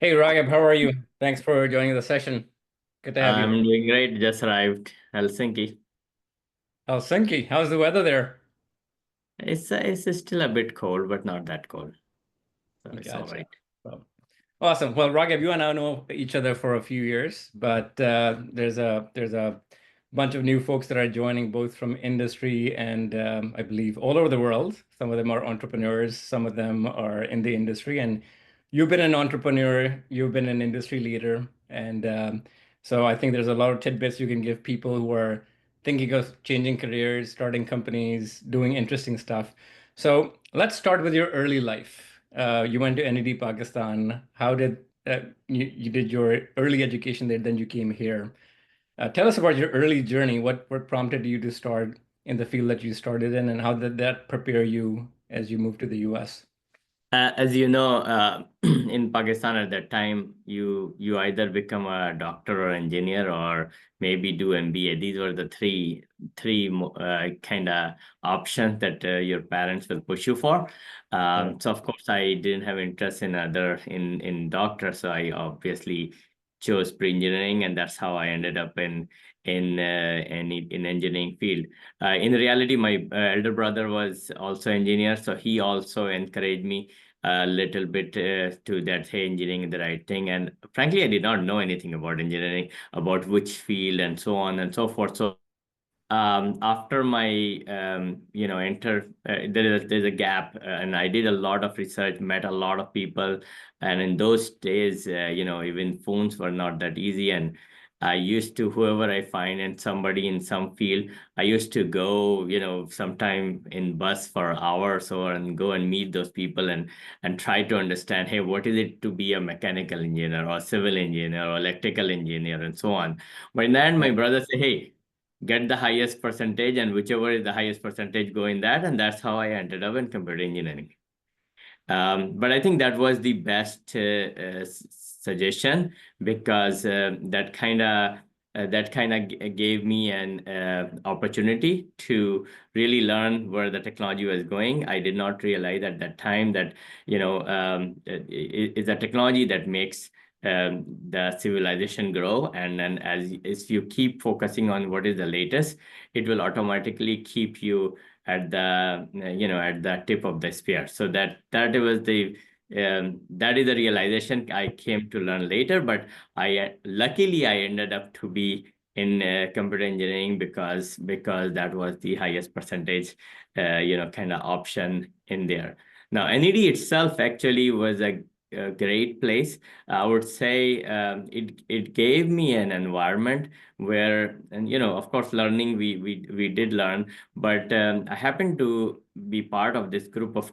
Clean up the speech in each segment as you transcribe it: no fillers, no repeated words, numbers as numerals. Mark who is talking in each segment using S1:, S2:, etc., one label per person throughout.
S1: Hey Raghib, how are you? Thanks for joining the session. Good to have you.
S2: I'm doing great. Just arrived Helsinki.
S1: Helsinki, how's the weather there?
S2: It's still a bit cold, but not that cold, so it's all
S1: Gotcha.
S2: right.
S1: Well, awesome. Well, Raghib, you and I know each other for a few years, but there's a bunch of new folks that are joining, both from industry and I believe all over the world. Some of them are entrepreneurs, some of them are in the industry, and you've been an entrepreneur, you've been an industry leader, and so I think there's a lot of tidbits you can give people who are thinking of changing careers, starting companies, doing interesting stuff. So let's start with your early life. You went to NED Pakistan. How did you did your early education there, then you came here. Tell us about your early journey. What prompted you to start in the field that you started in, and how did that prepare you as you moved to the US?
S2: As you know, in Pakistan at that time, you either become a doctor or engineer, or maybe do MBA. These were the three kind of options that your parents will push you for.
S1: Right.
S2: So of course, I didn't have interest in doctor, so I obviously chose pre-engineering, and that's how I ended up in engineering field. In reality, my elder brother was also engineer, so he also encouraged me a little bit to that, hey, engineering is the right thing. And frankly, I did not know anything about engineering, about which field and so on and so forth. So after my enter there's a gap, and I did a lot of research, met a lot of people, and in those days, even phones were not that easy, and I used to, whoever I find and somebody in some field, I used to go, sometime in bus for hours or and go and meet those people, and try to understand, hey, what is it to be a mechanical engineer or civil engineer or electrical engineer and so on. But then my
S1: Right.
S2: brother said, hey, get the highest percentage, and whichever is the highest percentage, go in that. And that's how I ended up in computer engineering. But I think that was the best suggestion, because that kind of gave me an opportunity to really learn where the technology was going. I did not realize at that time that it's a technology that makes the civilization grow, and then as you keep focusing on what is the latest, it will automatically keep you at the tip of the spear. So that is the realization I came to learn later. But I luckily I ended up to be in computer engineering, because that was the highest percentage kind of option in there. Now NED itself actually was a great place. I would say it gave me an environment where, and of course, learning, we did learn, but I happened to be part of this group of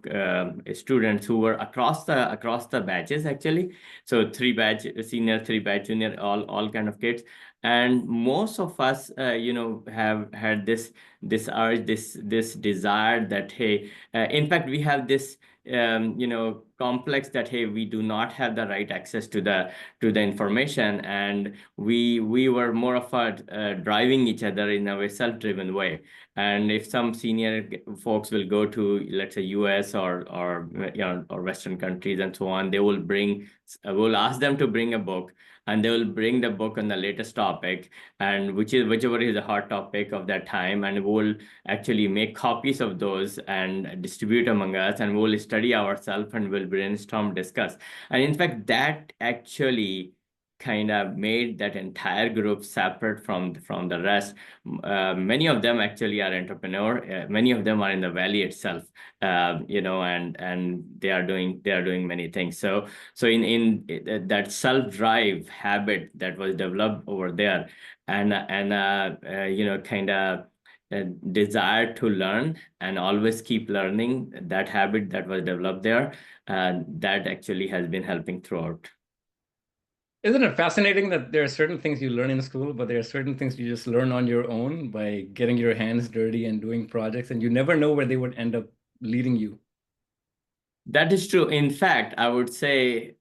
S2: students who were across the batches actually. So three batch senior, three batch junior, all kind of kids, and most of us, have had this urge, this desire that, hey, in fact, we have this complex that, hey, we do not have the right access to the information, and we were more of a driving each other in a self-driven way. And if some senior folks will go to, let's say, US or Western countries and so on, they will we'll ask them to bring a book, and they will bring the book on the latest topic, and whichever is the hot topic of that time, and we'll actually make copies of those and distribute among us, and we'll study ourselves, and we'll brainstorm, discuss. And in fact, that actually kind of made that entire group separate from the rest. Many of them actually are entrepreneur. Many of them are in the valley itself, and they are doing many things. So in that self drive habit that was developed over there, and kind of desire to learn and always keep learning, that habit that was developed there, that actually has been helping throughout.
S1: Isn't it fascinating that there are certain things you learn in school, but there are certain things you just learn on your own by getting your hands dirty and doing projects, and you never know where they would end up leading you.
S2: That is true. In fact, I would say,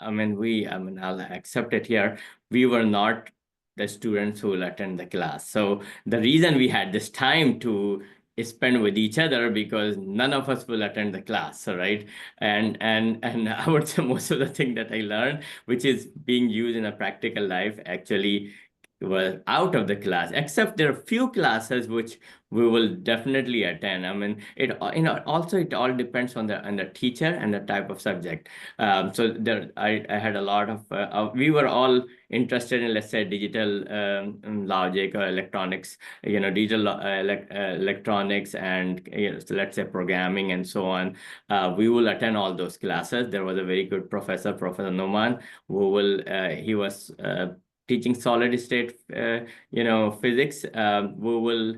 S2: I mean, I'll accept it here. We were not the students who will attend the class. So the reason we had this time to spend with each other because none of us will attend the class, right? And I would say most of the thing that I learned, which is being used in a practical life, actually was out of the class, except there are few classes which we will definitely attend. I mean, also it all depends on the teacher and the type of subject. So there, I had a lot of we were all interested in, let's say, digital logic or electronics, digital electronics, and so let's say programming and so on. We will attend all those classes. There was a very good professor, Professor Noman, who will he was teaching solid state, physics. We will.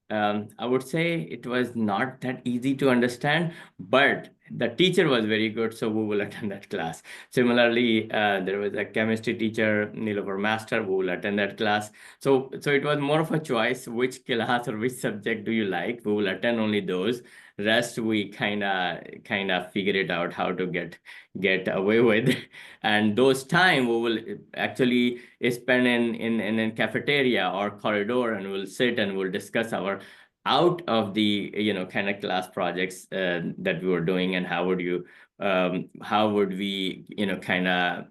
S2: I would say it was not that easy to understand, but the teacher was very good, so we will attend that class. Similarly, there was a chemistry teacher, Nilofer Master, who will attend that class. So it was more of a choice, which class or which subject do you like? We will attend only those. Rest we kind of figure it out how to get away with. And those time we will actually spend in cafeteria or corridor, and we'll sit and we'll discuss our out of the kind of class projects that we were doing, and how would we kind of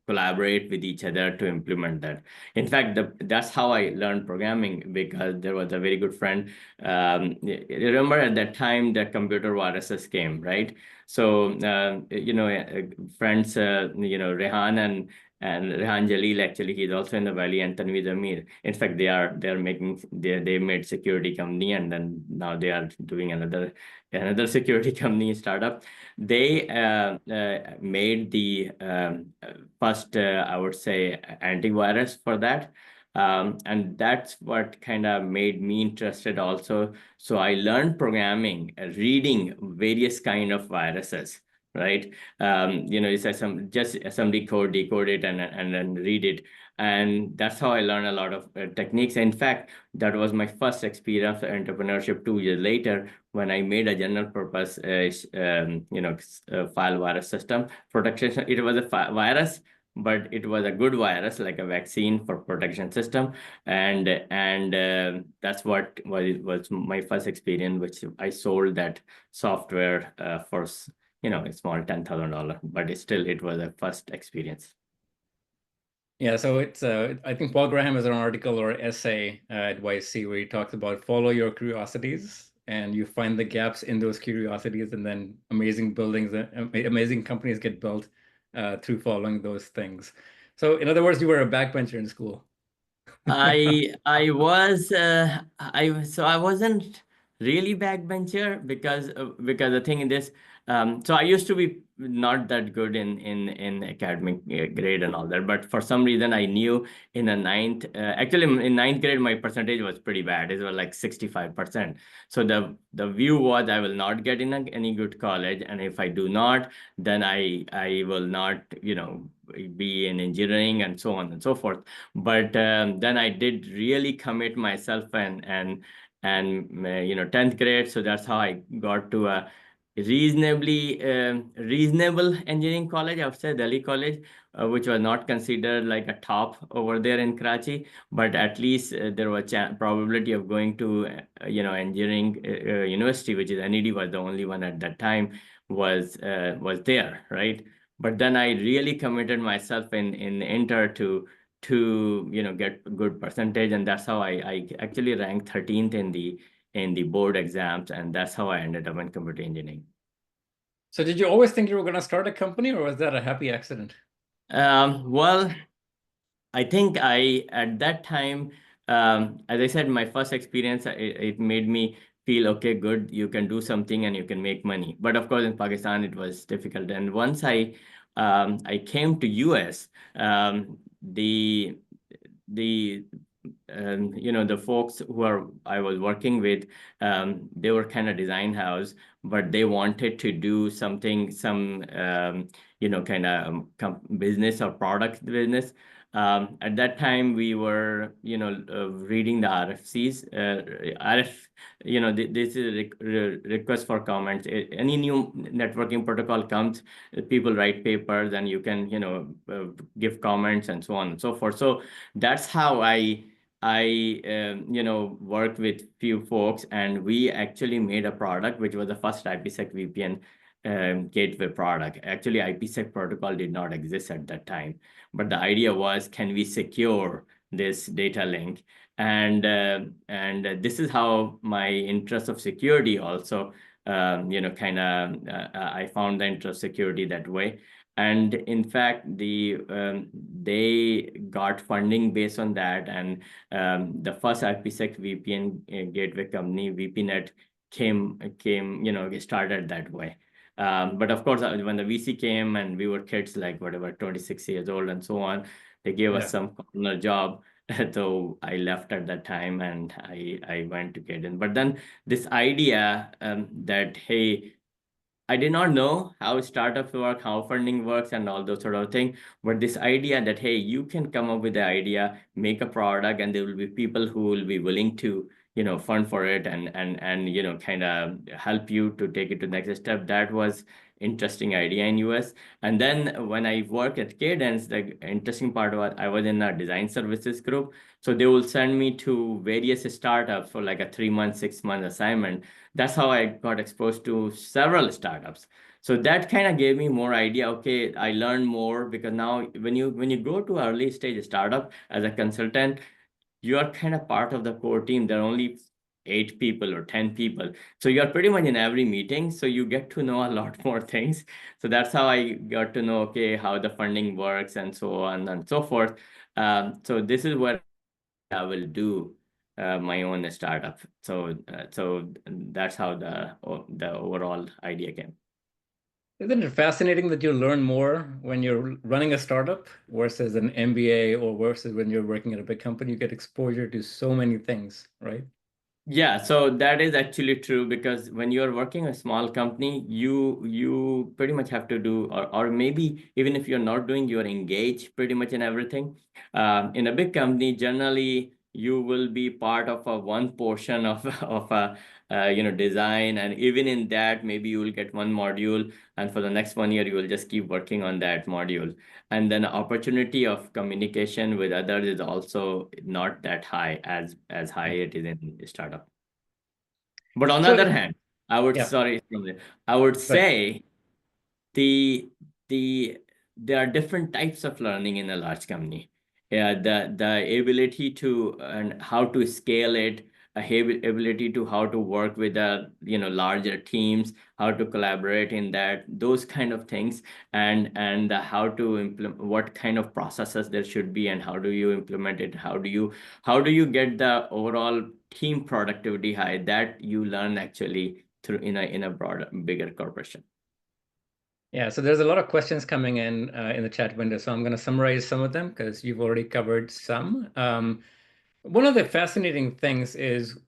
S2: collaborate with each other to implement that. In fact, that's how I learned programming, because there was a very good friend. Remember at that time the computer viruses came, right? So friends, Rehan and Rehan Jalil, actually, he's also in the Valley, and Tanveer Amir. In fact, they made security company, and then now they are doing another security company startup. They made the first, I would say, antivirus for that. And that's what kind of made me interested also. So I learned programming, reading various kind of viruses, right? It's just somebody decode it, and then read it. And that's how I learned a lot of techniques. In fact, that was my first experience of entrepreneurship 2 years later, when I made a general purpose, file virus system protection. It was a virus, but it was a good virus, like a vaccine for protection system. And that's what was my first experience, which I sold that software for a small $10,000, but still it was a first experience.
S1: Yeah, so it's I think Paul Graham has an article or essay at YC where he talks about follow your curiosities, and you find the gaps in those curiosities, and then amazing buildings, amazing companies get built through following those things. So in other words, you were a backbencher in school.
S2: I wasn't really backbencher, because the thing in this, so I used to be not that good in academic grade and all that, but for some reason I knew in a ninth, actually in ninth grade my percentage was pretty bad. It was like 65%. So the view was I will not get in any good college, and if I do not, then I will not be in engineering and so on and so forth. But then I did really commit myself, and 10th grade. So that's how I got to a reasonable engineering college, I would say Delhi College, which was not considered like a top over there in Karachi, but at least there was probability of going to engineering university, which is NED was the only one at that time, was there, right? But then I really committed myself in inter to get good percentage, and that's how I actually ranked 13th in the board exams, and that's how I ended up in computer engineering.
S1: So did you always think you were going to start a company, or was that a happy accident?
S2: Well, I think at that time, as I said, my first experience, it made me feel, okay, good, you can do something and you can make money. But of course, in Pakistan, it was difficult. And once I came to US, the the folks I was working with, they were kind of design house, but they wanted to do something, kind of business or product business. At that time, we were, reading the RFCs. This is a request for comments. Any new networking protocol comes, people write papers, and you can, give comments and so on and so forth. So that's how I I worked with few folks, and we actually made a product which was the first IPsec VPN gateway product. Actually, IPsec protocol did not exist at that time, but the idea was, can we secure this data link? And this is how my interest of security also, I found the interest of security that way. And in fact, they got funding based on that. And the first IPsec VPN gateway company, VPNet, started that way. But of course, when the VC came and we were kids, like whatever, 26 years old and so on, they gave us some corner job. So I left at that time, and I went to get in. But then this idea that, hey, I did not know how startups work, how funding works, and all those sort of things. But this idea that, hey, you can come up with the idea, make a product, and there will be people who will be willing to, fund for it and kind of help you to take it to the next step. That was interesting idea in US. And then when I worked at Cadence, the interesting part was I was in a design services group. So they will send me to various startups for like a 3-month, 6-month assignment. That's how I got exposed to several startups. So that kind of gave me more idea. Okay, I learned more, because now when you go to early stage startup as a consultant, you are kind of part of the core team. There are only 8 people or 10 people. So you're pretty much in every meeting. So you get to know a lot more things. So that's how I got to know, okay, how the funding works and so on and so forth. So this is what I will do my own startup. So that's how the overall idea came.
S1: Isn't it fascinating that you learn more when you're running a startup versus an MBA, or versus when you're working at a big company? You get exposure to so many things, right?
S2: Yeah, so that is actually true, because when you're working a small company, you pretty much have to do, or maybe even if you're not doing, you're engaged pretty much in everything. In a big company, generally you will be part of a one portion of of a design, and even in that, maybe you will get one module, and for the next 1 year you will just keep working on that module. And then opportunity of communication with others is also not that high as high it is in startup. But on the
S1: So,
S2: other hand,
S1: yeah,
S2: I would
S1: but
S2: say the the there are different types of learning in a large company. Yeah, the ability to and how to scale it, ability to how to work with the larger teams, how to collaborate in that, those kind of things, and how to implement, what kind of processes there should be, and how do you implement it, how do you get the overall team productivity high, that you learn actually through in a broader, bigger corporation.
S1: yeah, so there's a lot of questions coming in the chat window. So I'm going to summarize some of them because you've already covered some. One of the fascinating things is,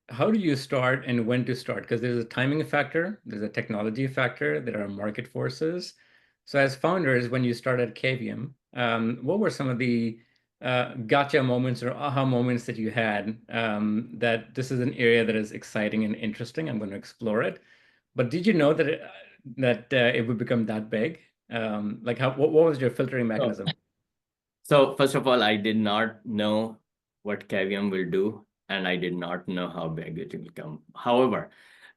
S1: how do you start and when to start? Because there's a timing factor, there's a technology factor, there are market forces. So as founders, when you started Cavium, what were some of the gotcha moments or aha moments that you had, that this is an area that is exciting and interesting, I'm going to explore it. But did you know that it would become that big? Like what was your filtering
S2: Oh.
S1: mechanism?
S2: So first of all, I did not know what Cavium will do, and I did not know how big it will become. However,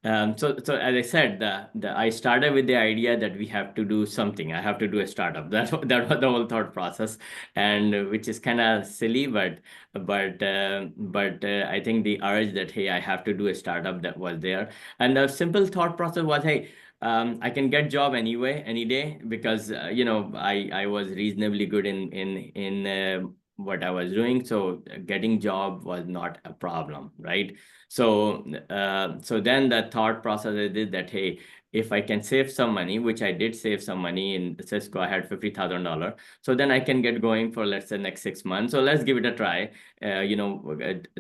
S2: so as I said, I started with the idea that we have to do something. I have to do a startup. That was the whole thought process, and which is kind of silly, but I think the urge that, hey, I have to do a startup, that was there, and the simple thought process was, hey, I can get job anyway, any day, because I was reasonably good in what I was doing, so getting job was not a problem, right? So then the thought process I did that, hey, if I can save some money, which I did save some money in Cisco, I had $50,000, so then I can get going for, let's say, next 6 months. So let's give it a try.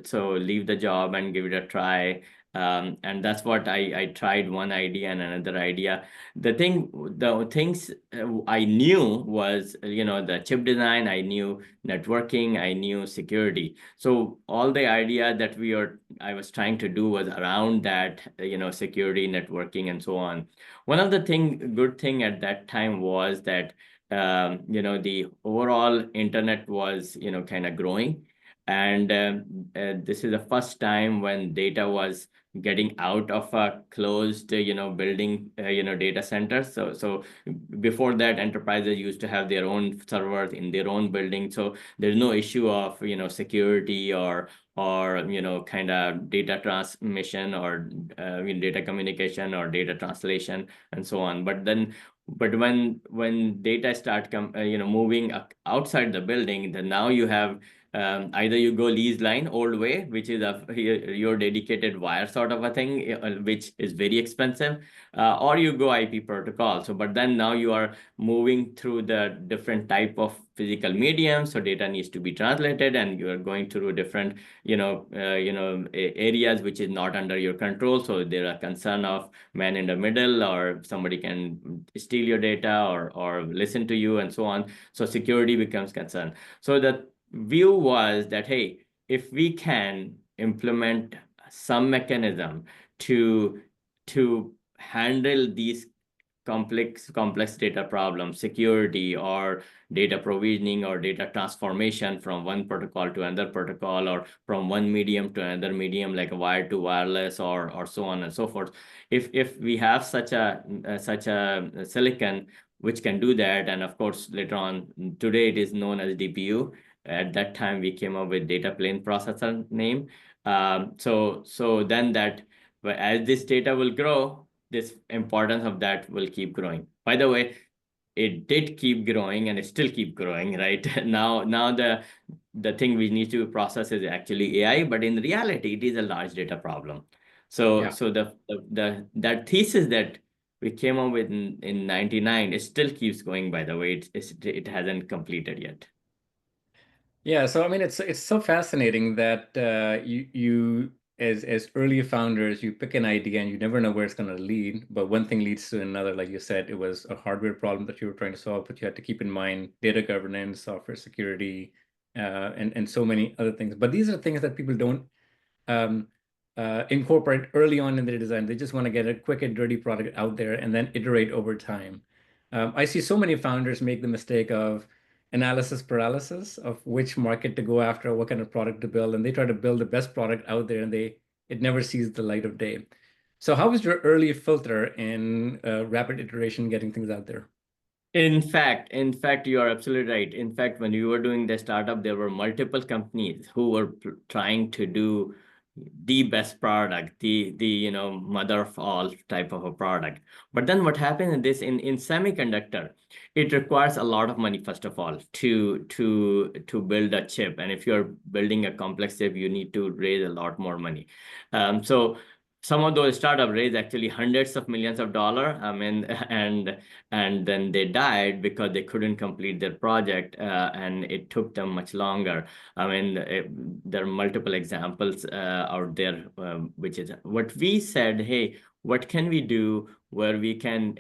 S2: So leave the job and give it a try. And that's what I tried, one idea and another idea. The things I knew was, the chip design, I knew networking, I knew security. So all the idea that I was trying to do was around that, security, networking, and so on. One of the good thing at that time was that, the overall internet was, kind of growing. And this is the first time when data was getting out of a closed, building, data center. So before that, enterprises used to have their own servers in their own building. So there's no issue of, security or kind of data transmission or data communication or data translation and so on. But when data start moving outside the building, then now you have either you go lease line old way, which is your dedicated wire sort of a thing, which is very expensive, or you go IP protocol. So, but then now you are moving through the different type of physical medium, so data needs to be translated, and you are going through different, areas which is not under your control. So there are concern of man in the middle, or somebody can steal your data or listen to you and so on. So security becomes concern. So the view was that, hey, if we can implement some mechanism to handle these complex data problems, security or data provisioning or data transformation from one protocol to another protocol, or from one medium to another medium, like a wire to wireless, or so on and so forth. If we have such a silicon which can do that, and of course later on today it is known as DPU. At that time, we came up with data plane processor name. So then that, as this data will grow, this importance of that will keep growing. By the way, it did keep growing and it still keep growing, right? Now the thing we need to process is actually AI, but in reality, it is a large data problem. So
S1: Yeah.
S2: so that thesis that we came up with in 99, it still keeps going, by the way. It hasn't completed yet.
S1: Yeah, so I mean, it's so fascinating that you as early founders, you pick an idea and you never know where it's going to lead, but one thing leads to another. Like you said, it was a hardware problem that you were trying to solve, but you had to keep in mind data governance, software security, and so many other things. But these are things that people don't um, incorporate early on in their design. They just want to get a quick and dirty product out there and then iterate over time. I see so many founders make the mistake of analysis paralysis of which market to go after, what kind of product to build, and they try to build the best product out there, and it never sees the light of day. So, how was your early filter in rapid iteration, getting things out there?
S2: In fact, you are absolutely right. In fact, when you were doing the startup, there were multiple companies who were trying to do the best product, the mother of all type of a product. But then what happens in this in semiconductor, it requires a lot of money, first of all, to build a chip. And if you're building a complex chip, you need to raise a lot more money. So some of those startups raised actually hundreds of millions of dollars. I mean, and then they died because they couldn't complete their project, and it took them much longer. I mean, there are multiple examples out there, which is what we said, hey, what can we do where we can,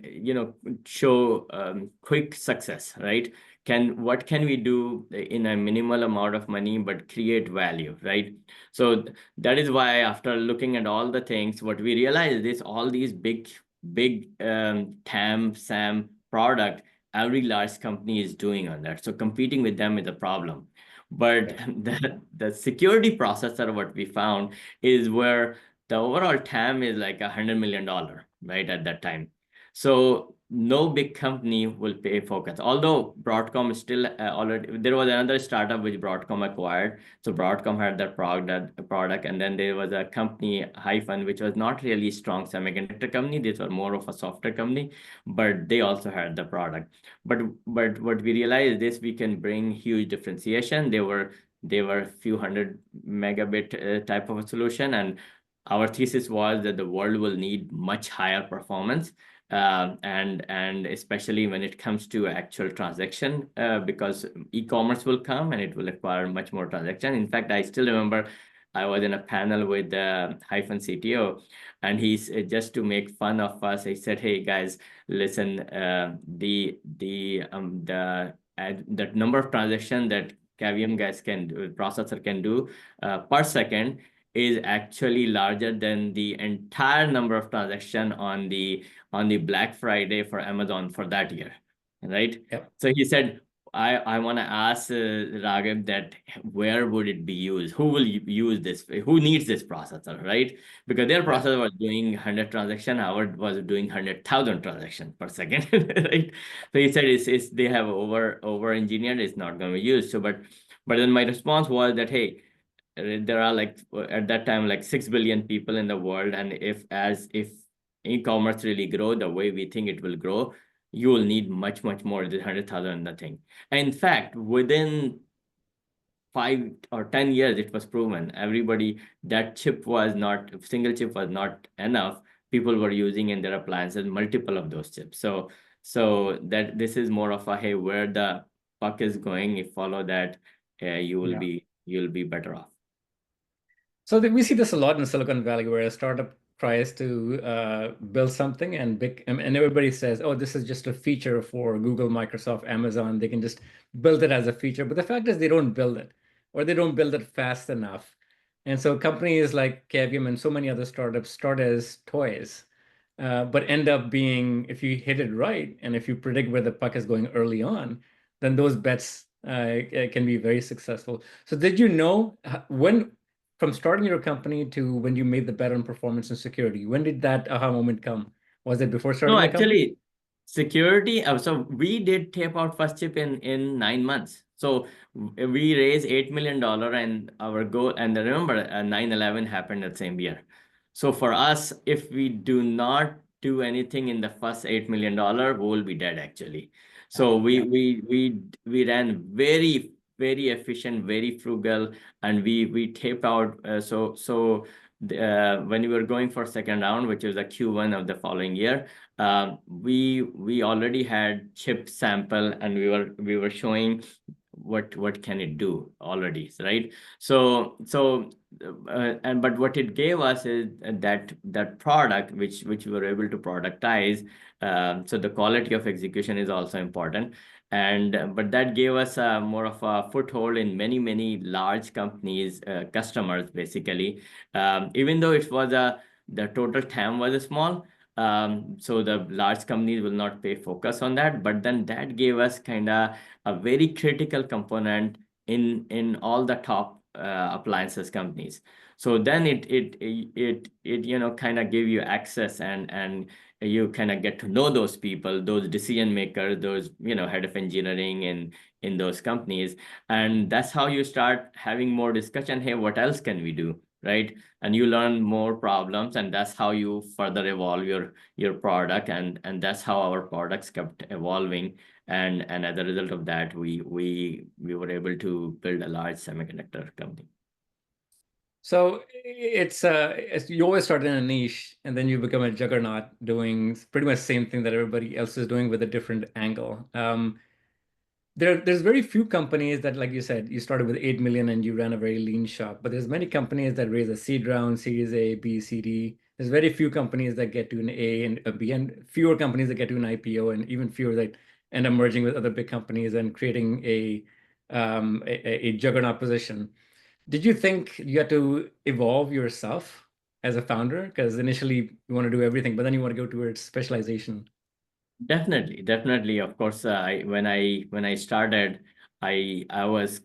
S2: show quick success, right? What can we do in a minimal amount of money but create value, right? So that is why, after looking at all the things, what we realized is all these big TAM, SAM product, every large company is doing on that. So competing with them is a problem. But
S1: Right.
S2: the security processor, what we found, is where the overall TAM is like $100 million, right, at that time. So no big company will pay focus. Although Broadcom is still already, there was another startup which Broadcom acquired. So Broadcom had that product, and then there was a company, Hyphen, which was not really strong semiconductor company. This was more of a software company, but they also had the product. But what we realized is we can bring huge differentiation. They were a few hundred megabit type of a solution, and our thesis was that the world will need much higher performance, and especially when it comes to actual transaction, because e-commerce will come and it will require much more transaction. In fact, I still remember I was in a panel with Hyphen CTO, and he's just to make fun of us. He said, "Hey guys, listen, the number of transaction that Cavium guys processor can do per second is actually larger than the entire number of transaction on the Black Friday for Amazon for that year, right?"
S1: Yep.
S2: So he said, I want to ask Raghib that where would it be used? Who will use this? Who needs this processor, right? Because their
S1: Yeah.
S2: processor was doing 100 transaction, ours was doing 100,000 transactions per second, right? So he said it's they have over engineered, it's not going to be used. So, but then my response was that, hey, there are like at that time like 6 billion people in the world, and if e-commerce really grow the way we think it will grow, you will need much more than 100,000 nothing. In fact, within 5 or 10 years, it was proven everybody that chip was not single chip was not enough. People were using in their appliances multiple of those chips. So that this is more of a, hey, where the puck is going, if follow that,
S1: Yeah.
S2: you'll be better off.
S1: So we see this a lot in Silicon Valley, where a startup tries to build something, and everybody says, "Oh, this is just a feature for Google, Microsoft, Amazon. They can just build it as a feature." But the fact is, they don't build it, or they don't build it fast enough. And so companies like Cavium and so many other startups start as toys, but end up being, if you hit it right, and if you predict where the puck is going early on, then those bets can be very successful. So did you know when? From starting your company to when you made the bet on performance and security, when did that aha moment come? Was it before
S2: No,
S1: starting the company?
S2: actually, security. So we did tape out first chip in 9 months. So we raised $8 million, and our goal. And remember, 9/11 happened that same year. So for us, if we do not do anything in the first $8 million, we will be dead actually. So we
S1: Yeah.
S2: we we we ran very efficient, very frugal, and we taped out. When we were going for second round, which was a Q1 of the following year, we already had chip sample, and we were showing what can it do already, right? And but what it gave us is that product which we were able to productize. So the quality of execution is also important, and but that gave us more of a foothold in many large companies, customers basically. Even though it was a the total TAM was small, so the large companies will not pay focus on that, but then that gave us kind of a very critical component in all the top appliances companies. So then it kind of give you access, and you kind of get to know those people, those decision makers, those head of engineering in those companies, and that's how you start having more discussion. Hey, what else can we do, right? And you learn more problems, and that's how you further evolve your product, and that's how our products kept evolving, and as a result of that, we were able to build a large semiconductor company.
S1: So it's you always start in a niche, and then you become a juggernaut doing pretty much the same thing that everybody else is doing with a different angle. There's very few companies that, like you said, you started with 8 million and you ran a very lean shop. But there's many companies that raise a seed round, Series A, B, C, D. There's very few companies that get to an A and a B, and fewer companies that get to an IPO, and even fewer that end up merging with other big companies and creating a juggernaut position. Did you think you had to evolve yourself as a founder? Because initially you want to do everything, but then you want to go towards specialization.
S2: Definitely. Of course, when I started, I was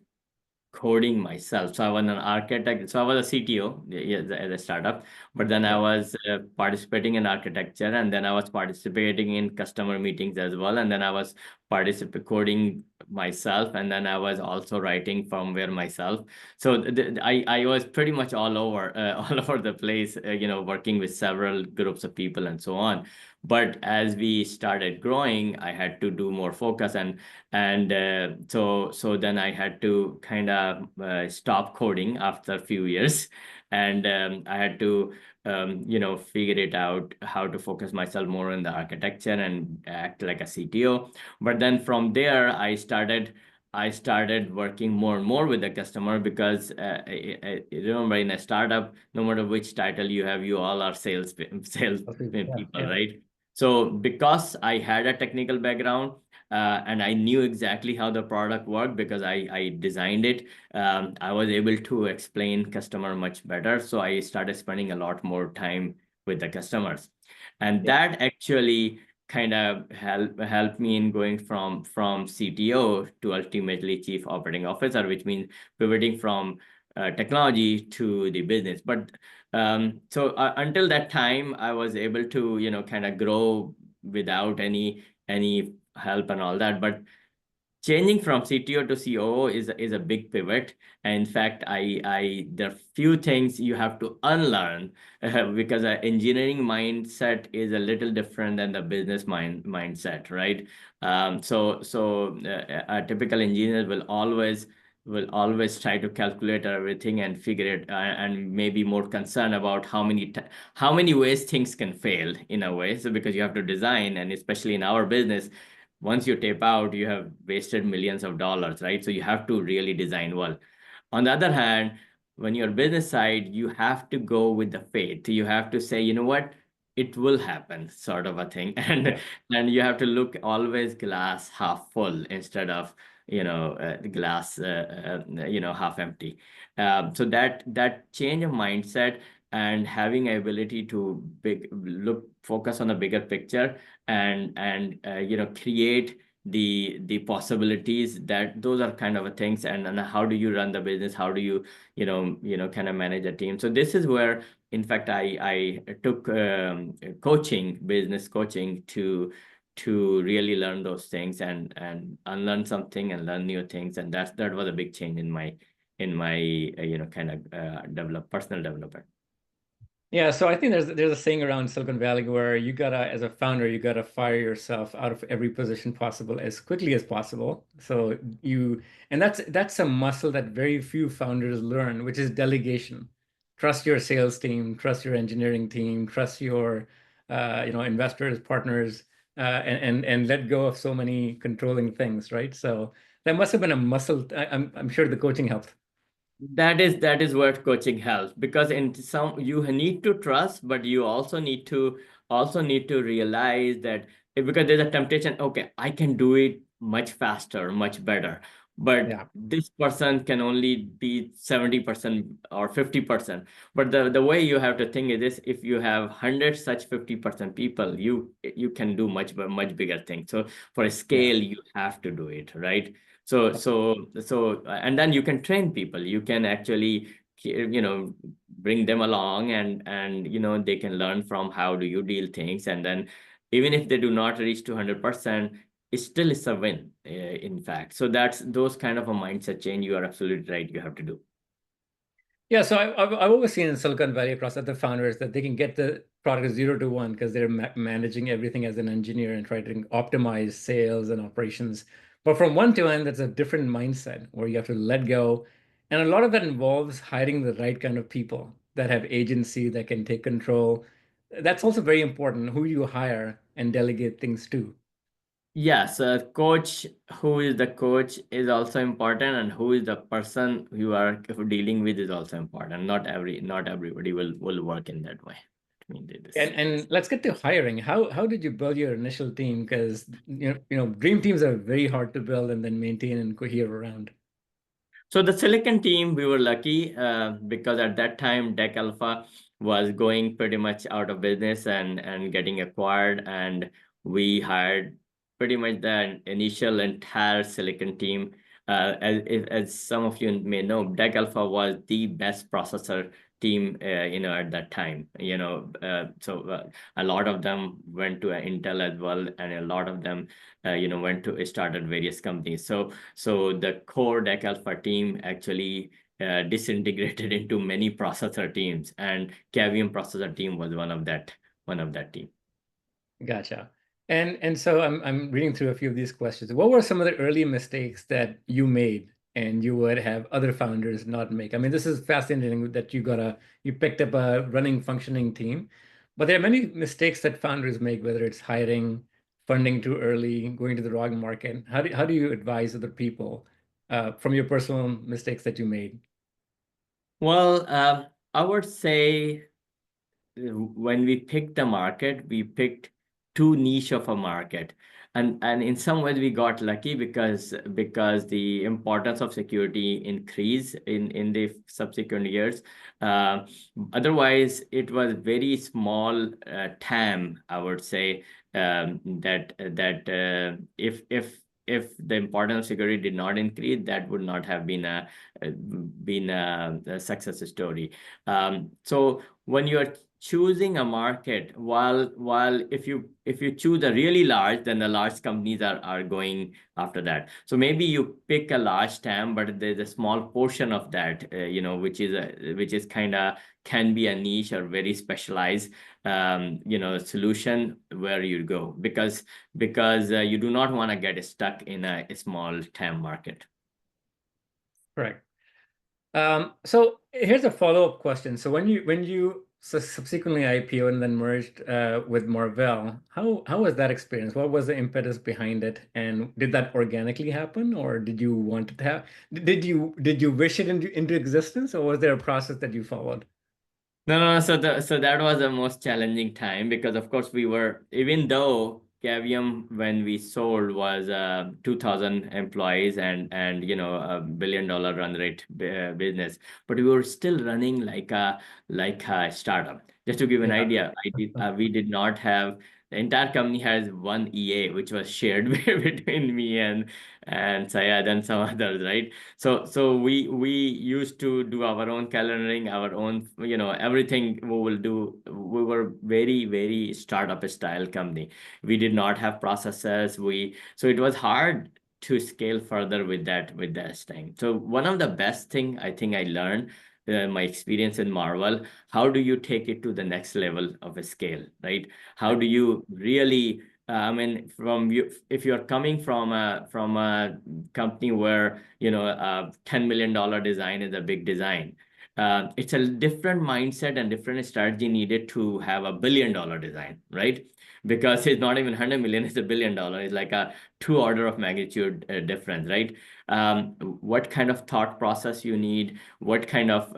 S2: coding myself. So I was an architect. So I was a CTO, yeah, as a startup, but then I
S1: Yeah.
S2: was participating in architecture, and then I was participating in customer meetings as well, and then I was participating coding myself, and then I was also writing firmware myself. So I was pretty much all over all over the place, working with several groups of people and so on. But as we started growing, I had to do more focus, and so then I had to kind of stop coding after a few years, and I had to figure it out how to focus myself more on the architecture and act like a CTO. But then from there, I started working more and more with the customer, because remember, in a startup, no matter which title you have, you all are sales
S1: Okay. Yeah.
S2: people,
S1: Yeah.
S2: right? So because I had a technical background, and I knew exactly how the product worked because I designed it. I was able to explain customer much better. So I started spending a lot more time with the customers. And
S1: Yeah.
S2: that actually kind of helped me in going from CTO to ultimately Chief Operating Officer, which means pivoting from technology to the business. But so until that time, I was able to kind of grow without any help and all that. But changing from CTO to COO is a big pivot. And in fact, there are few things you have to unlearn because an engineering mindset is a little different than the business mindset, right? A typical engineer will always try to calculate everything and figure it and maybe more concerned about how many ways things can fail in a way. So because you have to design, and especially in our business, once you tape out, you have wasted millions of dollars, right? So you have to really design well. On the other hand, when you're business side, you have to go with the faith. You have to say, you know what, it will happen, sort of a thing. And and you have to look always glass half full instead of the glass half empty. So that change of mindset and having ability to focus on the bigger picture and create the possibilities, that those are kind of a things. And how do you run the business, how do you kind of manage a team. So this is where, in fact, I took business coaching to really learn those things and unlearn something and learn new things. And that was a big change in my kind of personal development.
S1: Yeah, so I think there's a saying around Silicon Valley where you gotta, as a founder, you gotta fire yourself out of every position possible as quickly as possible. And that's a muscle that very few founders learn, which is delegation. Trust your sales team, trust your engineering team, trust your investors, partners, and let go of so many controlling things, right? So that must have been a muscle. I'm sure the coaching helped.
S2: That is what coaching helps, because in some you need to trust, but you also need to realize that because there's a temptation, okay, I can do it much faster, much better, but
S1: Yeah.
S2: this person can only be 70% or 50%. But the way you have to think is this: if you have 100 such 50% people, you can do much bigger things. So for a
S1: Yeah.
S2: scale, you have to do it, right? And then you can train people. You can actually, bring them along, and they can learn from how do you deal things. And then even if they do not reach to 100%, it still is a win, in fact. So that's those kind of a mindset change. You are absolutely right. You have to do.
S1: Yeah, so I've always seen in Silicon Valley across other founders that they can get the product 0 to 1 because they're managing everything as an engineer and trying to optimize sales and operations. But from 1 to 1, that's a different mindset where you have to let go. And a lot of that involves hiring the right kind of people that have agency, that can take control. That's also very important, who you hire and delegate things to.
S2: Yes, coach, who is the coach is also important, and who is the person you are dealing with is also important. Not everybody will work in that way. I mean, this.
S1: And let's get to hiring. How did you build your initial team? Because dream teams are very hard to build and then maintain and cohere around.
S2: So the Silicon team, we were lucky because at that time, Deck Alpha was going pretty much out of business and getting acquired, and we hired pretty much the initial entire Silicon team. As some of you may know, Deck Alpha was the best processor team, at that time. So a lot of them went to Intel as well, and a lot of them, went to started various companies. So the core Deck Alpha team actually disintegrated into many processor teams, and Cavium processor team was one of that team.
S1: Gotcha. And so I'm reading through a few of these questions. What were some of the early mistakes that you made and you would have other founders not make? I mean, this is fascinating that you picked up a running, functioning team, but there are many mistakes that founders make, whether it's hiring, funding too early, going to the wrong market. How do you advise other people from your personal mistakes that you made?
S2: Well, I would say when we picked the market, we picked too niche of a market. And in some ways we got lucky because the importance of security increased in the subsequent years. Otherwise, it was very small TAM, I would say. if the importance of security did not increase, that would not have been a success story. So when you are choosing a market, while if you choose a really large, then the large companies are going after that. So maybe you pick a large TAM, but there's a small portion of that, which is kind of can be a niche or very specialized solution where you go, because you do not want to get stuck in a small TAM market.
S1: Correct. So here's a follow-up question. So when you subsequently IPO and then merged with Marvell, how was that experience? What was the impetus behind it? And did that organically happen, or did you want it to have? Did you wish it into existence, or was there a process that you followed?
S2: No. So that was the most challenging time, because of course we were, even though Cavium when we sold was 2,000 employees and $1 billion run rate business, but we were still running like a startup. Just to give an
S1: Yeah.
S2: idea, we did not have, the entire company has one EA, which was shared between me and Syed and some others, right? So we used to do our own calendaring, our own, everything we will do. We were very, very startup style company. We did not have processes. So it was hard to scale further with that thing. So one of the best thing I think I learned, my experience in Marvell, how do you take it to the next level of a scale, right? How do you really, I mean, if you're coming from a company where a $10 million design is a big design, it's a different mindset and different strategy needed to have $1 billion design, right? Because it's not even 100 million; it's $1 billion. It's like a 2 order of magnitude difference, right? What kind of thought process you need? What kind of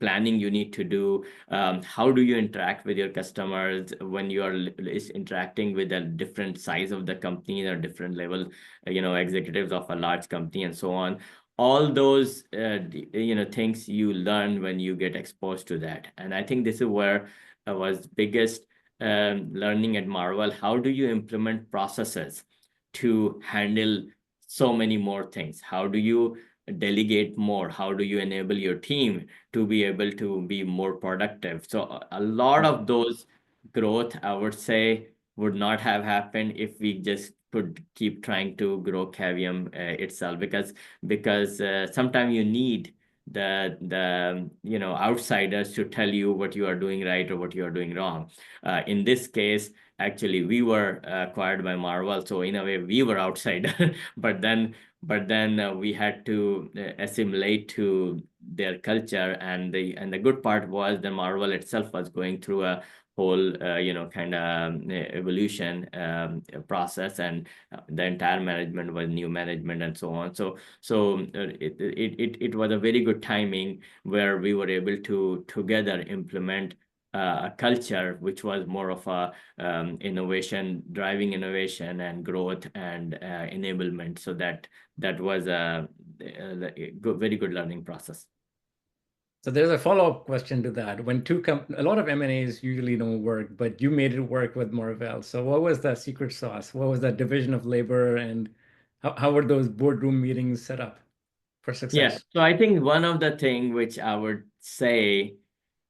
S2: planning you need to do? How do you interact with your customers when you are interacting with a different size of the company or different level, executives of a large company and so on? All those things you learn when you get exposed to that. And I think this is where was biggest learning at Marvell. How do you implement processes to handle so many more things? How do you delegate more? How do you enable your team to be able to be more productive? So a lot of those growth, I would say, would not have happened if we just could keep trying to grow Cavium itself, because sometimes you need the outsiders to tell you what you are doing right or what you are doing wrong. In this case, actually, we were acquired by Marvell, so in a way we were outsider. But then we had to assimilate to their culture, and the good part was the Marvell itself was going through a whole kind of evolution process, and the entire management was new management and so on. So it was a very good timing where we were able to together implement a culture which was more of a driving innovation and growth and enablement. So that was a very good learning process.
S1: So there's a follow-up question to that. When a lot of M&As usually don't work, but you made it work with Marvell. So what was the secret sauce? What was that division of labor, and how were those boardroom meetings set up for
S2: Yeah,
S1: success?
S2: so I think one of the thing which I would say,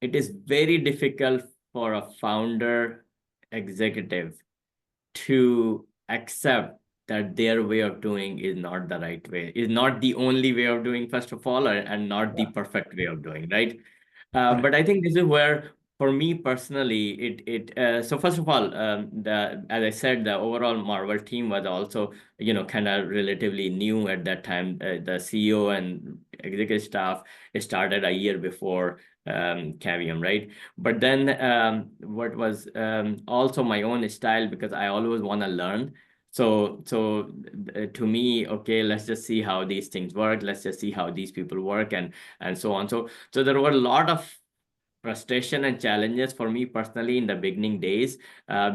S2: it is very difficult for a founder executive to accept that their way of doing is not the right way, is not the only way of doing, first of all, and not the
S1: Yeah.
S2: perfect way of doing, right?
S1: Right.
S2: But I think this is where, for me personally, so first of all, as I said, the overall Marvell team was also, kind of relatively new at that time. The CEO and executive staff started a year before Cavium, right? But then what was also my own style, because I always want to learn. So to me, okay, let's just see how these things work. Let's just see how these people work, and so on. So there were a lot of frustration and challenges for me personally in the beginning days,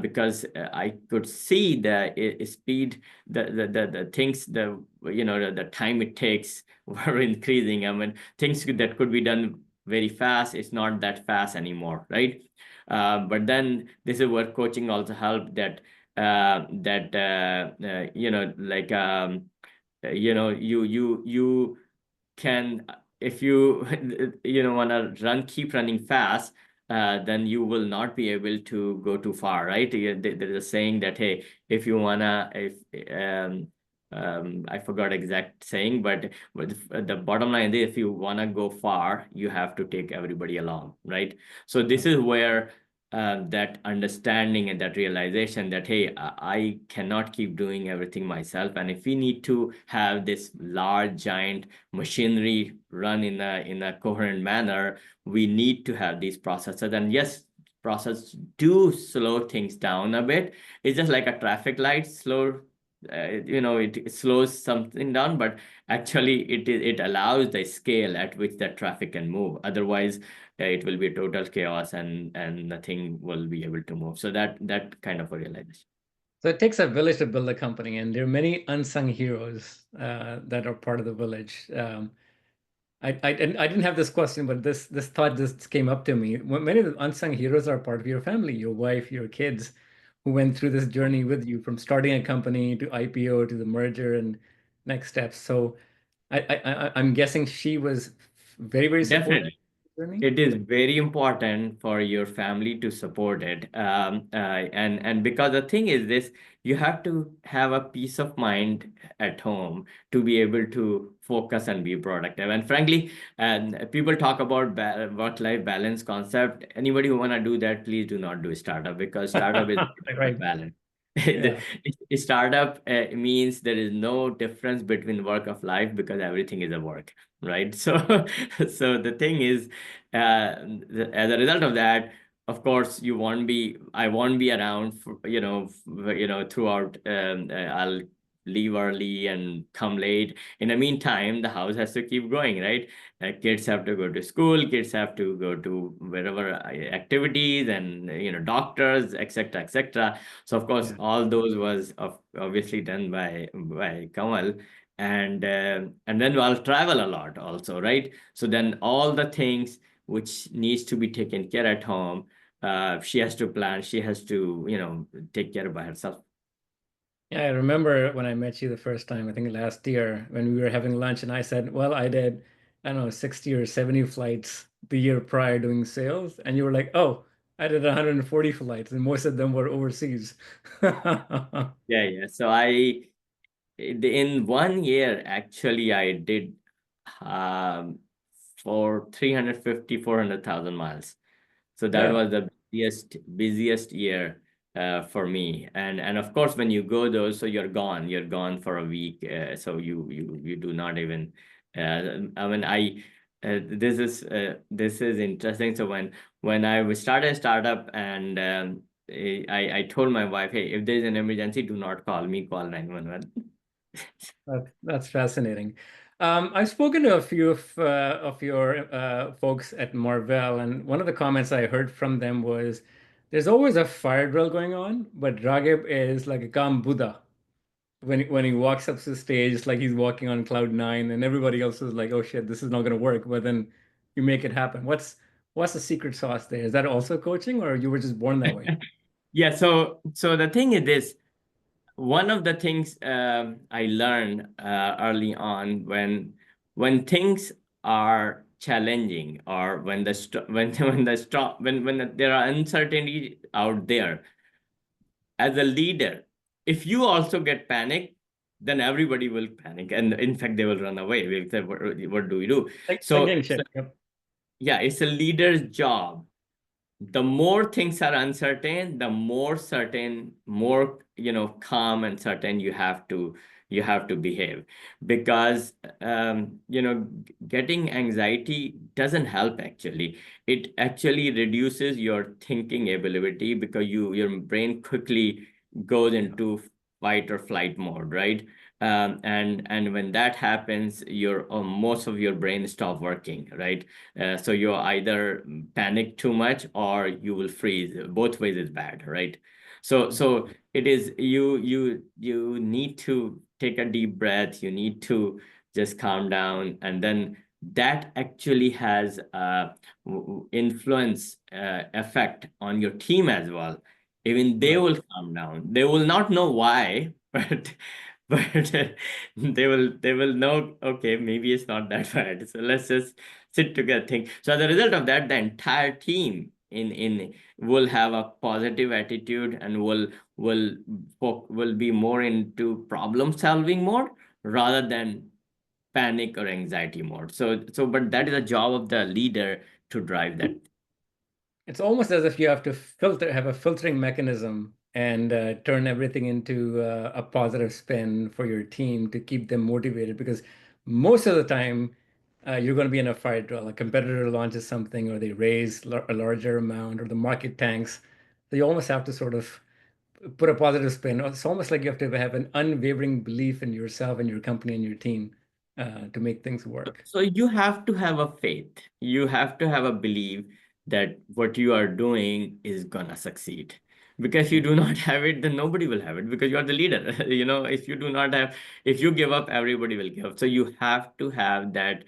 S2: because I could see the speed, the things, the time it takes were increasing. I mean, things that could be done very fast, it's not that fast anymore, right? But then this is where coaching also helped, that like you can, if you want to keep running fast, then you will not be able to go too far, right? There is a saying that, hey, if you wanna, if I forgot exact saying, but the bottom line is, if you wanna go far, you have to take everybody along, right? So this is where that understanding and that realization that, hey, I cannot keep doing everything myself, and if we need to have this large giant machinery run in a coherent manner, we need to have these processes. And yes, process do slow things down a bit. It's just like a traffic light, slow. It slows something down, but actually it allows the scale at which that traffic can move. Otherwise, it will be total chaos, and nothing will be able to move. So that kind of a realization.
S1: So it takes a village to build a company, and there are many unsung heroes that are part of the village. I didn't have this question, but this thought just came up to me. Many of the unsung heroes are part of your family, your wife, your kids, who went through this journey with you from starting a company to IPO to the merger and next steps. So I'm guessing she was very, very supportive
S2: Definitely.
S1: of the journey.
S2: It is very important for your family to support it. And because the thing is this, you have to have a peace of mind at home to be able to focus and be productive. And frankly, and people talk about work-life balance concept. Anybody who want to do that, please do not do a startup, because startup is
S1: Right.
S2: balance.
S1: Yeah.
S2: Startup means there is no difference between work of life, because everything is a work, right? So so the thing is, as a result of that, of course, I won't be around for, throughout. I'll leave early and come late. In the meantime, the house has to keep going, right? Kids have to go to school, kids have to go to wherever activities, and doctors, etc., etc. So of course,
S1: Yeah.
S2: all those was obviously done by Kamal. And then I'll travel a lot also, right? So then all the things which needs to be taken care at home, she has to plan, she has to take care by herself.
S1: Yeah, I remember when I met you the first time, I think last year, when we were having lunch, and I said, well, I did, I don't know, 60 or 70 flights the year prior doing sales. And you were like, oh, I did 140 flights, and most of them were overseas.
S2: Yeah. So in 1 year, actually, I did um, for 350, 400,000 miles. So that
S1: Yeah.
S2: was the busiest year for me. And of course, when you go those, so you're gone for a week. So you do not even. I mean, this is interesting. So when I started a startup, and I told my wife, hey, if there's an emergency, do not call me, call 911.
S1: That's fascinating. I've spoken to a few of your folks at Marvell, and one of the comments I heard from them was there's always a fire drill going on, but Raghib is like a calm Buddha. When he walks up to the stage, it's like he's walking on cloud nine, and everybody else is like, "Oh shit, this is not gonna work." But then you make it happen. What's the secret sauce there? Is that also coaching, or you were just born that way?
S2: Yeah. So the thing is this. One of the things I learned early on, when things are challenging, or when there are uncertainty out there, as a leader, if you also get panicked, then everybody will panic, and in fact they will run away. We'll say, what do we do?
S1: Like
S2: So,
S1: getting shit. Yep.
S2: yeah, it's a leader's job. The more things are uncertain, the more certain, more calm and certain you have to behave, because getting anxiety doesn't help. Actually, it actually reduces your thinking ability, because your brain quickly goes into fight or flight mode, right? And when that happens, your most of your brain stop working, right? So you either panic too much, or you will freeze. Both ways is bad, right? So it is, you need to take a deep breath. You need to just calm down, and then that actually has influence effect on your team as well. Even they
S1: Right.
S2: will calm down. They will not know why, but they will know, okay, maybe it's not that bad. So let's just sit together, think. So as a result of that, the entire team in will have a positive attitude and will be more into problem solving mode rather than panic or anxiety mode. But that is a job of the leader to drive that.
S1: It's almost as if you have to have a filtering mechanism and turn everything into a positive spin for your team to keep them motivated. Because most of the time, you're going to be in a fight. Well, a competitor launches something, or they raise a larger amount, or the market tanks. So you almost have to sort of put a positive spin. It's almost like you have to have an unwavering belief in yourself and your company and your team to make things work.
S2: So you have to have a faith. You have to have a belief that what you are doing is gonna succeed. Because if you do not have it, then nobody will have it because you are the leader. If you do not have, if you give up, everybody will give up. So you have to have that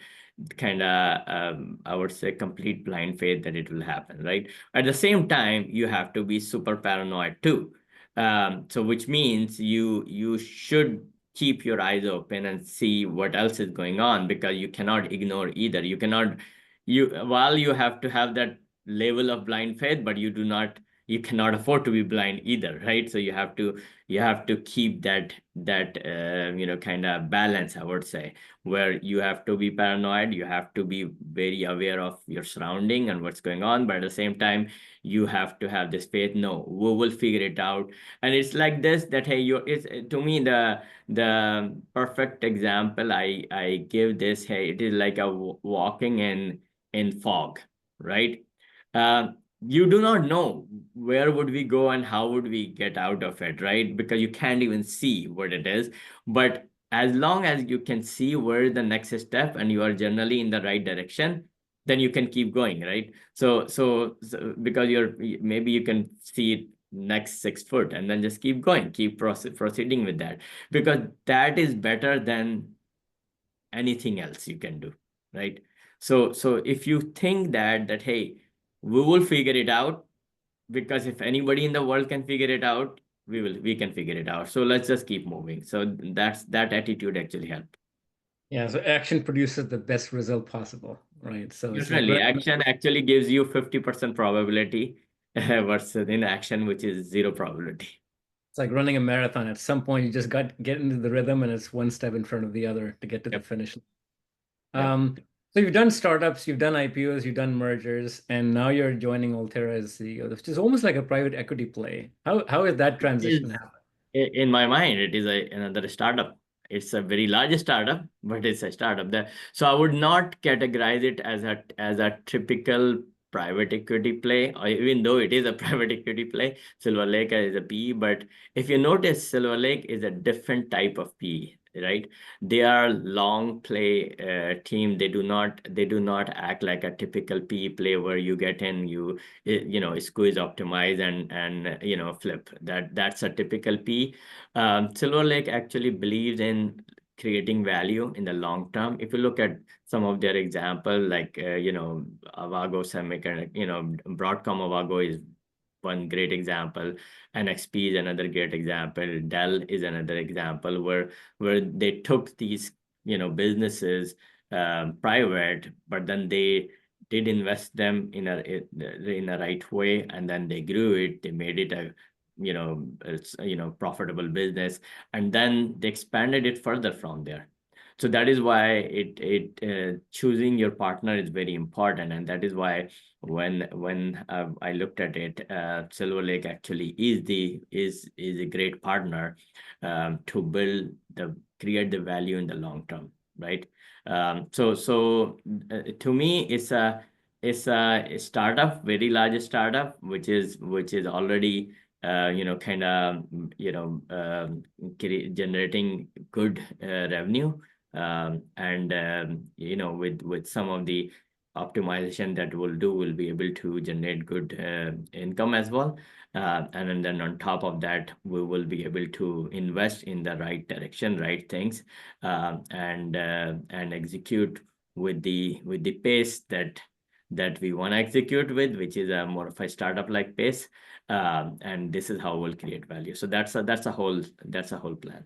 S2: kind of, I would say, complete blind faith that it will happen, right? At the same time, you have to be super paranoid too. So which means you should keep your eyes open and see what else is going on, because you cannot ignore either. You cannot, while you have to have that level of blind faith, but you cannot afford to be blind either, right? So you have to keep that kind of balance, I would say, where you have to be paranoid, you have to be very aware of your surrounding and what's going on, but at the same time you have to have this faith, no, we will figure it out. And it's like this, that hey, it's to me the perfect example I give this, hey, it is like a walking in fog, right? uh, you do not know where would we go and how would we get out of it, right? Because you can't even see what it is. But as long as you can see where the next step and you are generally in the right direction, then you can keep going, right? So because maybe you can see it next 6 foot and then just keep going, keep proceeding with that, because that is better than anything else you can do, right? So if you think that hey, we will figure it out, because if anybody in the world can figure it out, we can figure it out, so let's just keep moving. So that attitude actually helped.
S1: Yeah, so action produces the best result possible, right? So it's like
S2: Definitely, action actually gives you 50% probability versus inaction, which is zero probability.
S1: running a marathon. At some point, you just got get into the rhythm, and it's one step in front of the other to get to the
S2: Yep.
S1: finish line.
S2: Yep.
S1: So you've done startups, you've done IPOs, you've done mergers, and now you're joining Altera as CEO, which is almost like a private equity play. How is that transition
S2: Is
S1: happen?
S2: in my mind, it is another startup. It's a very large startup, but it's a startup there. So I would not categorize it as a typical private equity play, or even though it is a private equity play. Silver Lake is a PE, but if you notice, Silver Lake is a different type of PE, right? They are long play team. They do not act like a typical PE play where you get in, squeeze, optimize, and flip. That's a typical P. Silver Lake actually believes in creating value in the long term. If you look at some of their example, like Avago Semiconductor, Broadcom Avago is one great example. NXP is another great example. Dell is another example where they took these businesses private, but then they did invest them in a right way, and then they grew it. They made it a profitable business, and then they expanded it further from there. So that is why choosing your partner is very important, and that is why when I looked at it, Silver Lake actually is a great partner to create the value in the long term, right? To me, it's a startup, very large startup, which is already kind of generating good revenue, and with some of the optimization that will be able to generate good income as well. And then on top of that, we will be able to invest in the right direction, right things, and execute the pace that we want to execute with, which is a more of a startup like pace. And this is how we'll create value. So that's a whole plan.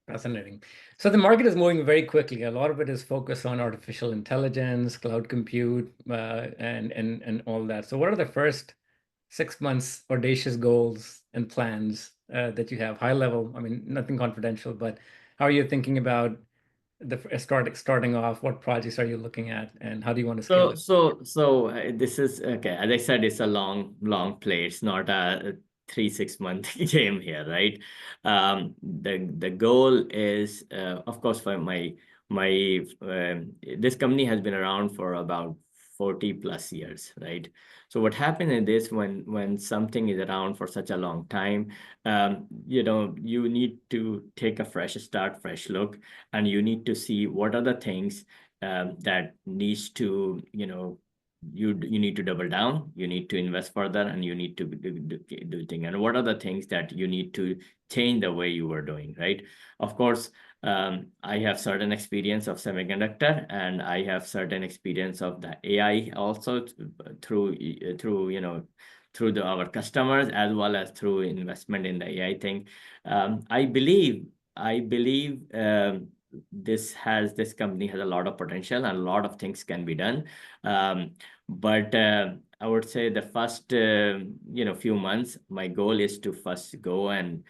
S1: Fascinating. So the market is moving very quickly. A lot of it is focused on artificial intelligence, cloud compute, and all that. So what are the first 6 months audacious goals and plans that you have? High level, I mean, nothing confidential, but how are you thinking about starting off? What projects are you looking at, and how do you want to scale it?
S2: This is okay. As I said, it's a long play. It's not a 3-6 month game here, right? The goal is, of course, for my this company has been around for about 40 plus years, right? So what happened in this, when something is around for such a long time, you need to take a fresh start, fresh look, and you need to see what are the things that needs to, you need to double down, you need to invest further, and you need to do things. And what are the things that you need to change the way you were doing, right? Of course, I have certain experience of semiconductor, and I have certain experience of the AI also through our customers, as well as through investment in the AI thing. I believe this company has a lot of potential, and a lot of things can be done. But I would say the first few months, my goal is to first go and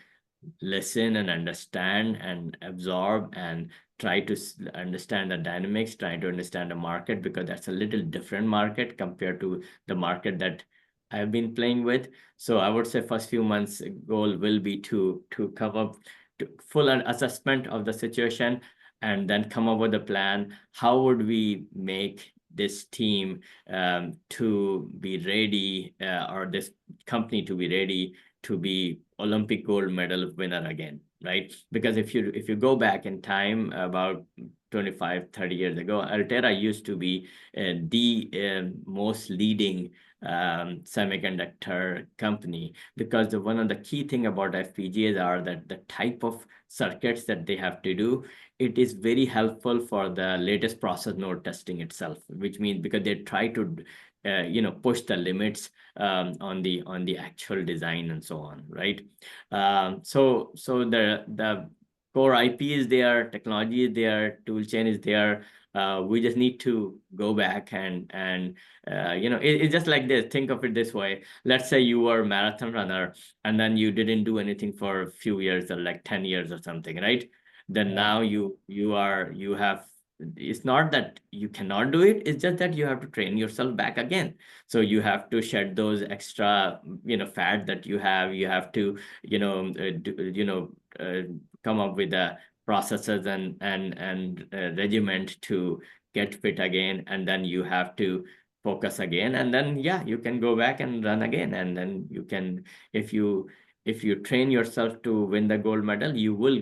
S2: listen and understand and absorb and try to understand the dynamics, try to understand the market, because that's a little different market compared to the market that I've been playing with. So I would say first few months goal will be to come up to full assessment of the situation, and then come up with a plan. How would we make this team to be ready, or this company to be ready to be Olympic gold medal winner again, right? Because if you go back in time about 25-30 years ago, Altera used to be the most leading semiconductor company, because one of the key thing about FPGAs are that the type of circuits that they have to do, it is very helpful for the latest process node testing itself, which means because they try to push the limits on the actual design and so on, right? So the core IP is there, technology is there, tool chain is there. We just need to go back and it's just like this. Think of it this way. Let's say you were a marathon runner, and then you didn't do anything for a few years, or like 10 years or something, right? Then now you have, it's not that you cannot do it, it's just that you have to train yourself back again. So you have to shed those extra fat that you have to come up with the processes and regiment to get fit again, and then you have to focus again, and then you can go back and run again, and then you can, if you train yourself to win the gold medal, you will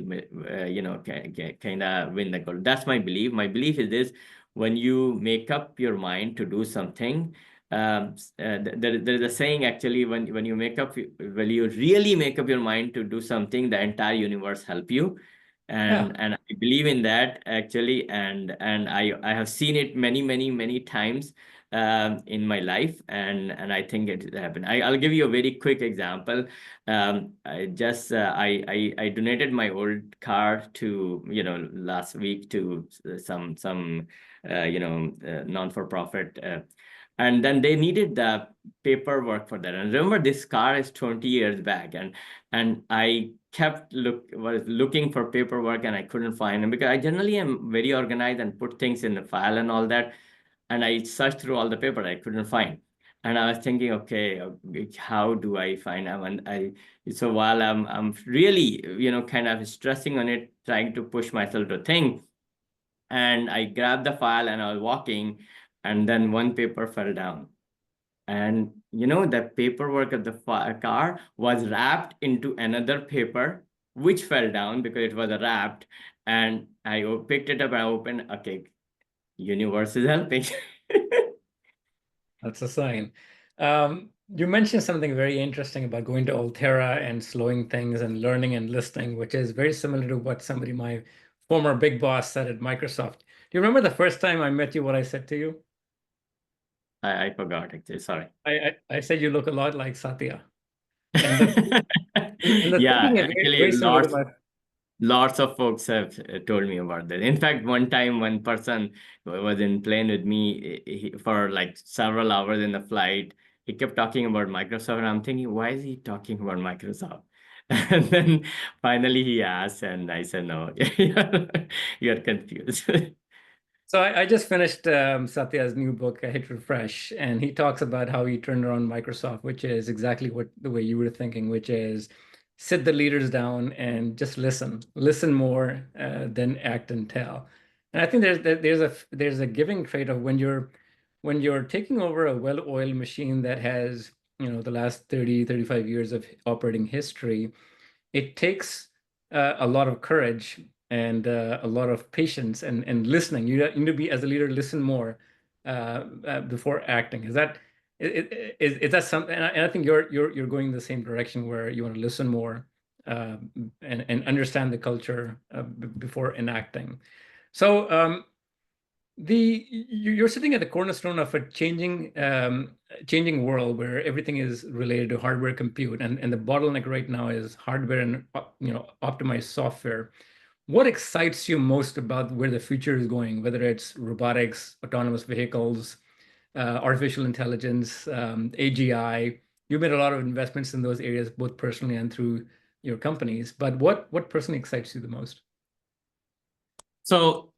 S2: kind of win the gold. That's my belief. My belief is this: when you make up your mind to do something, there's a saying actually, when you really make up your mind to do something, the entire universe help you. And I believe in that actually, and I have seen it many times in my life, and I think it happened. I'll give you a very quick example. I donated my old car to last week to some non-for-profit, and then they needed the paperwork for that. And remember, this car is 20 years back, and I kept looking for paperwork, and I couldn't find them, because I generally am very organized and put things in the file and all that. And I searched through all the paper, I couldn't find. And I was thinking, okay, how do I find them? And so while I'm really, kind of stressing on it, trying to push myself to think, and I grabbed the file and I was walking, and then one paper fell down. And the paperwork of the car was wrapped into another paper, which fell down because it was wrapped. And I picked it up, I opened, okay, universe is helping.
S1: That's a sign. You mentioned something very interesting about going to Altera and slowing things and learning and listening, which is very similar to what my former big boss said at Microsoft. you remember the first time I met you, what I said to you?
S2: I forgot actually. Sorry.
S1: I said you look a lot like Satya. And the and the
S2: Yeah,
S1: thinking is very,
S2: actually,
S1: very similar to my.
S2: lots of folks have told me about that. In fact, one time, one person was in plane with me for like several hours in the flight. He kept talking about Microsoft, and I'm thinking, why is he talking about Microsoft? And then finally he asked, and I said, no, you're confused.
S1: So I just finished Satya's new book, Hit Refresh, and he talks about how he turned around Microsoft, which is exactly what the way you were thinking, which is sit the leaders down and just listen more than act and tell. And I think there's a giving trait of when you're taking over a well-oiled machine that has, the last 30, 35 years of operating history. It takes a lot of courage and a lot of patience and listening. You need to be, as a leader, listen more before acting. Is that something? And I think you're going the same direction where you want to listen more uh, and understand the culture before enacting. So you're sitting at the cornerstone of a changing world where everything is related to hardware compute, and the bottleneck right now is hardware and optimized software. What excites you most about where the future is going, whether it's robotics, autonomous vehicles, artificial intelligence, AGI? You've made a lot of investments in those areas, both personally and through your companies. But what personally excites you the most?
S2: So,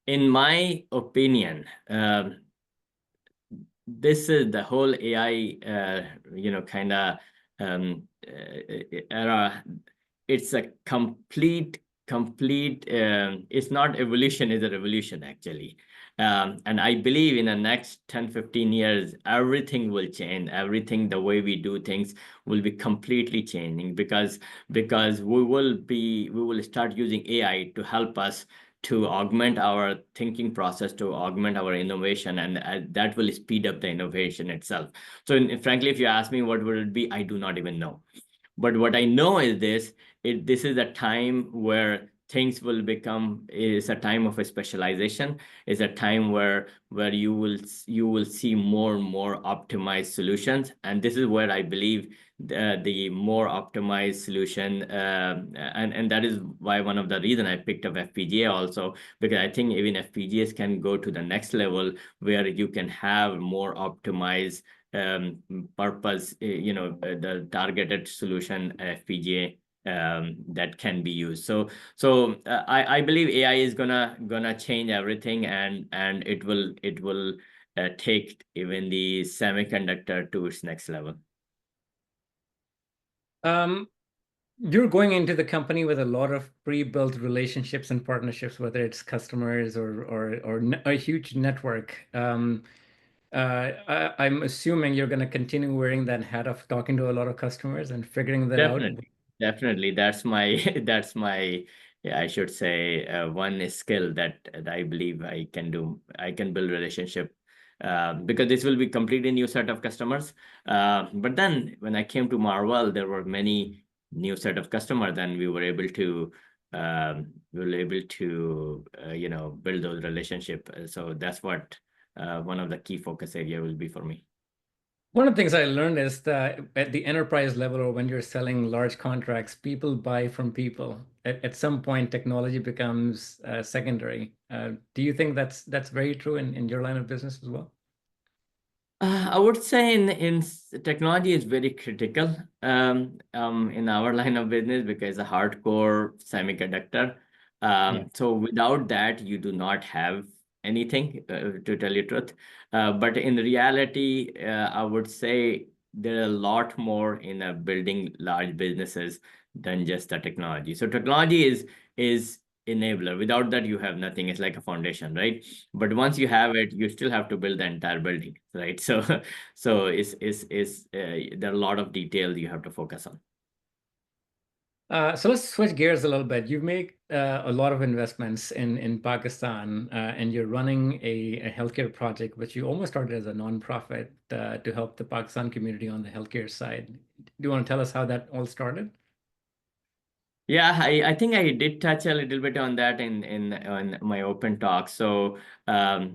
S2: in my opinion, this is the whole AI, kind of era. It's a complete. It's not evolution; it's a revolution actually. And I believe in the next 10, 15 years, everything will change. Everything, the way we do things, will be completely changing because we will start using AI to help us to augment our thinking process, to augment our innovation, and that will speed up the innovation itself. So, frankly, if you ask me what would it be, I do not even know. But what I know is this is a time where things will become, is a time of a specialization, is a time where you will see more and more optimized solutions. And this is where I believe the more optimized solution, and that is why one of the reason I picked up FPGA also, because I think even FPGAs can go to the next level where you can have more optimized purpose, the targeted solution FPGA that can be used. So I believe AI is gonna change everything, and it will take even the semiconductor to its next level.
S1: Um, You're going into the company with a lot of pre-built relationships and partnerships, whether it's customers or a huge network. I'm assuming you're going to continue wearing that hat of talking to a lot of customers and figuring that out.
S2: Definitely, definitely. That's my that's my, yeah, I should say, one skill that I believe I can do. I can build relationship because this will be completely new set of customers. But then when I came to Marvell, there were many new set of customers, and we were able to build those relationship. So that's what one of the key focus area will be for me.
S1: One of the things I learned is that at the enterprise level, or when you're selling large contracts, people buy from people. At some point, technology becomes secondary. Do you think that's very true in your line of business as well?
S2: I would say technology is very critical in our line of business because a hardcore semiconductor.
S1: Yeah.
S2: So without that, you do not have anything, to tell you the truth. But in reality, I would say there are a lot more in building large businesses than just the technology. So technology is enabler. Without that, you have nothing. It's like a foundation, right? But once you have it, you still have to build the entire building, right? So there are a lot of details you have to focus on.
S1: So let's switch gears a little bit. You've made a lot of investments in Pakistan, and you're running a healthcare project, which you almost started as a nonprofit to help the Pakistan community on the healthcare side. Do you want to tell us how that all started?
S2: Yeah, I think I did touch a little bit on that in on my open talk. So I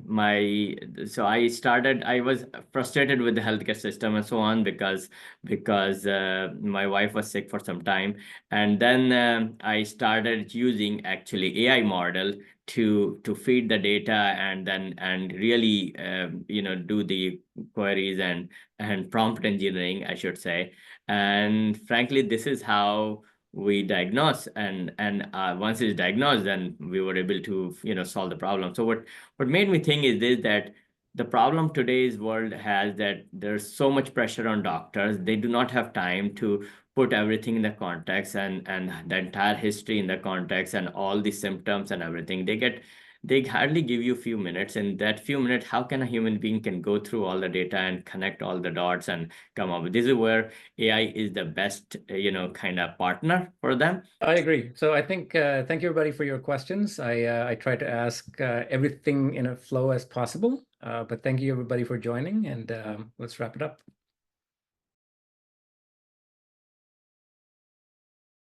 S2: was frustrated with the healthcare system and so on because my wife was sick for some time, and then I started using actually AI model to feed the data and then and really do the queries and prompt engineering, I should say. And frankly, this is how we diagnose, and once it's diagnosed, then we were able to solve the problem. So what made me think is this, that the problem today's world has, that there's so much pressure on doctors. They do not have time to put everything in the context and the entire history in the context and all the symptoms and everything. They hardly give you a few minutes. In that few minutes, how can a human being can go through all the data and connect all the dots and come up with this? Is where AI is the best, kind of partner for them.
S1: I agree. So I think thank you everybody for your questions. I try to ask everything in a flow as possible, but thank you everybody for joining, and let's wrap it up.